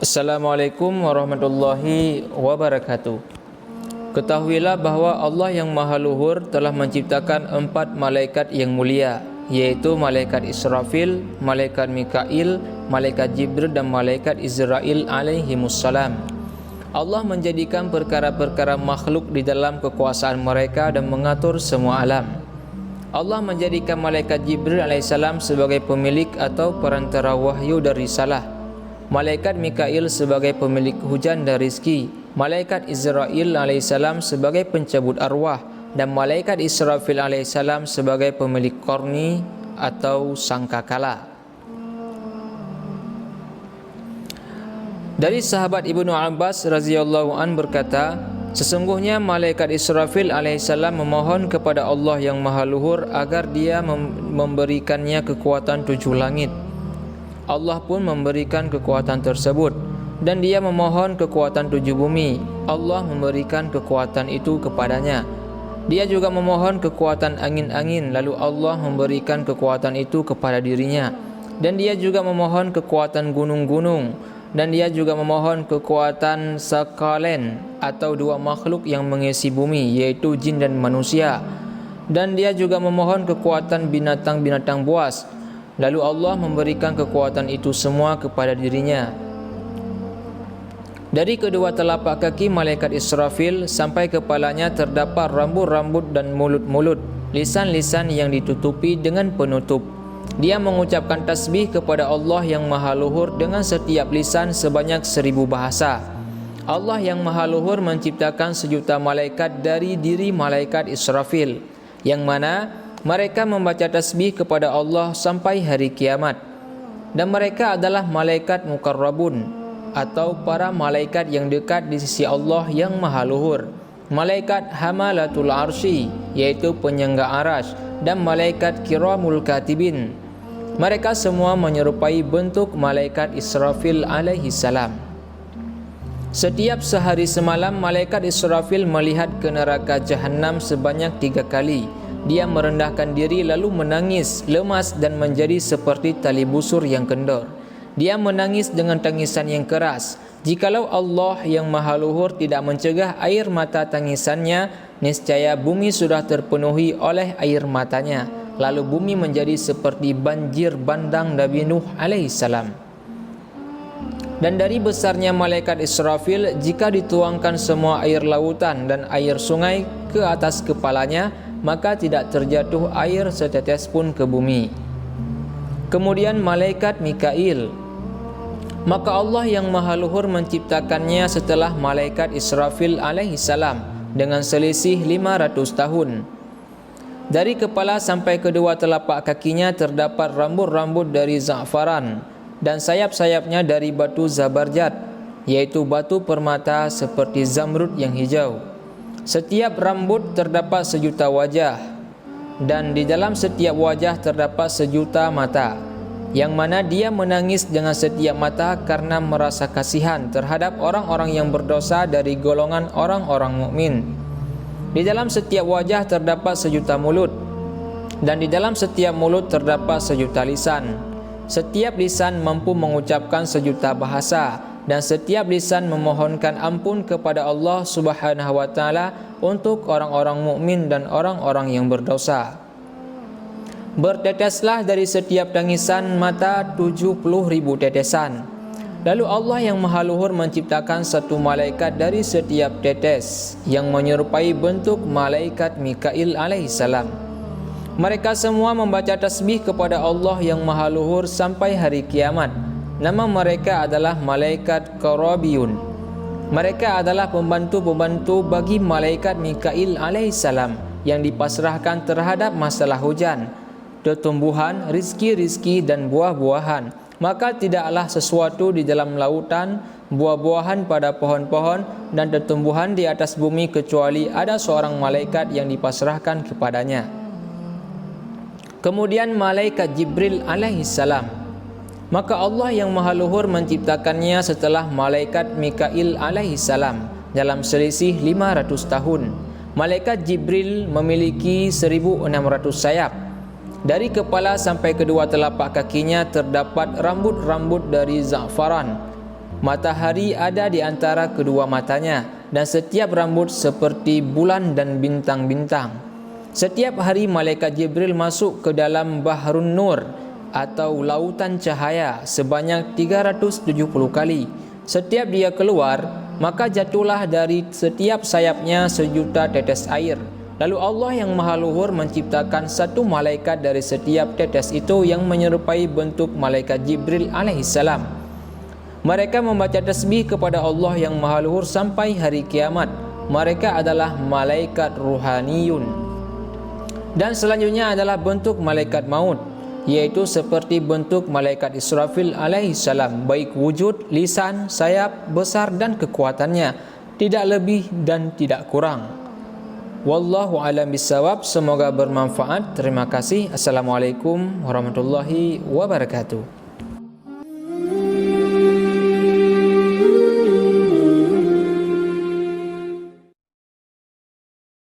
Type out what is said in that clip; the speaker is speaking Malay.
Assalamualaikum warahmatullahi wabarakatuh. Ketahuilah bahawa Allah yang Maha Luhur telah menciptakan 4 malaikat yang mulia, yaitu malaikat Israfil, malaikat Mikail, malaikat Jibril dan malaikat Israel alaihimussalam. Allah menjadikan perkara-perkara makhluk di dalam kekuasaan mereka dan mengatur semua alam. Allah menjadikan malaikat Jibril alaihissalam sebagai pemilik atau perantara wahyu dan risalah, malaikat Mikail sebagai pemilik hujan dan rizki, malaikat Israel alaihissalam sebagai pencabut arwah, dan malaikat Israfil alaihissalam sebagai pemilik korni atau sangkakala. Dari sahabat Ibnu Abbas radhiyallahu an berkata, sesungguhnya malaikat Israfil alaihissalam memohon kepada Allah yang Maha Luhur agar dia memberikannya kekuatan 7 langit. Allah pun memberikan kekuatan tersebut, dan dia memohon kekuatan 7 bumi. Allah memberikan kekuatan itu kepadanya. Dia juga memohon kekuatan angin-angin, lalu Allah memberikan kekuatan itu kepada dirinya. Dan dia juga memohon kekuatan gunung-gunung, dan dia juga memohon kekuatan sakalen atau 2 makhluk yang mengisi bumi, yaitu jin dan manusia. Dan dia juga memohon kekuatan binatang-binatang buas. Lalu Allah memberikan kekuatan itu semua kepada dirinya. Dari kedua telapak kaki malaikat Israfil sampai kepalanya terdapat rambut-rambut dan mulut-mulut, lisan-lisan yang ditutupi dengan penutup. Dia mengucapkan tasbih kepada Allah yang Maha Luhur dengan setiap lisan sebanyak 1000 bahasa. Allah yang Maha Luhur menciptakan 1.000.000 malaikat dari diri malaikat Israfil, yang mana mereka membaca tasbih kepada Allah sampai hari kiamat. Dan mereka adalah malaikat mukarrabun, atau para malaikat yang dekat di sisi Allah yang Maha Luhur, malaikat hamalatul arsy, yaitu penyangga arash, dan malaikat kiramul katibin. Mereka semua menyerupai bentuk malaikat Israfil alaihi salam. Setiap sehari semalam malaikat Israfil melihat ke neraka Jahannam sebanyak 3 kali. Dia merendahkan diri lalu menangis, lemas dan menjadi seperti tali busur yang kendor. Dia menangis dengan tangisan yang keras. Jikalau Allah yang Maha Luhur tidak mencegah air mata tangisannya, niscaya bumi sudah terpenuhi oleh air matanya. Lalu bumi menjadi seperti banjir bandang Nabi Nuh alaihissalam. Dan dari besarnya malaikat Israfil, jika dituangkan semua air lautan dan air sungai ke atas kepalanya, maka tidak terjatuh air setetes pun ke bumi. Kemudian malaikat Mikail, maka Allah yang Maha Luhur menciptakannya setelah malaikat Israfil alaihissalam dengan selisih 500 tahun. Dari kepala sampai kedua telapak kakinya terdapat rambut-rambut dari za'faran, dan sayap-sayapnya dari batu zabarjat, yaitu batu permata seperti zamrud yang hijau. Setiap rambut terdapat 1.000.000 wajah, dan di dalam setiap wajah terdapat 1.000.000 mata, yang mana dia menangis dengan setiap mata karena merasa kasihan terhadap orang-orang yang berdosa dari golongan orang-orang mukmin. Di dalam setiap wajah terdapat 1.000.000 mulut, dan di dalam setiap mulut terdapat 1.000.000 lisan. Setiap lisan mampu mengucapkan 1.000.000 bahasa, dan setiap lisan memohonkan ampun kepada Allah Subhanahu wa taala untuk orang-orang mukmin dan orang-orang yang berdosa. Berteteslah dari setiap tangisan mata 70.000 tetesan. Lalu Allah yang Maha Luhur menciptakan 1 malaikat dari setiap tetes yang menyerupai bentuk malaikat Mikail alaihissalam. Mereka semua membaca tasbih kepada Allah yang Maha Luhur sampai hari kiamat. Nama mereka adalah malaikat Qarabiyun. Mereka adalah pembantu-pembantu bagi malaikat Mikail alaihissalam yang dipasrahkan terhadap masalah hujan, tumbuhan, rizki-rizki dan buah-buahan. Maka tidaklah sesuatu di dalam lautan, buah-buahan pada pohon-pohon dan tumbuhan di atas bumi kecuali ada seorang malaikat yang dipasrahkan kepadanya. Kemudian malaikat Jibril alaihissalam, maka Allah yang Maha Luhur menciptakannya setelah malaikat Mikail alaihissalam dalam selisih 500 tahun. Malaikat Jibril memiliki 1.600 sayap. Dari kepala sampai kedua telapak kakinya terdapat rambut-rambut dari za'faran, Matahari ada di antara kedua matanya, dan setiap rambut seperti bulan dan bintang-bintang. Setiap hari malaikat Jibril masuk ke dalam Bahrun Nur atau lautan cahaya sebanyak 370 kali. Setiap dia keluar, maka jatuhlah dari setiap sayapnya sejuta tetes air. Lalu Allah yang Maha Luhur menciptakan satu malaikat dari setiap tetes itu yang menyerupai bentuk malaikat Jibril alaihissalam. Mereka membaca tasbih kepada Allah yang Maha Luhur sampai hari kiamat. Mereka adalah malaikat ruhaniyun. Dan selanjutnya adalah bentuk malaikat maut, yaitu seperti bentuk malaikat Israfil alaihissalam, baik wujud, lisan, sayap, besar dan kekuatannya, tidak lebih dan tidak kurang. Wallahu a'lam bishawab. Semoga bermanfaat. Terima kasih. Assalamualaikum warahmatullahi wabarakatuh.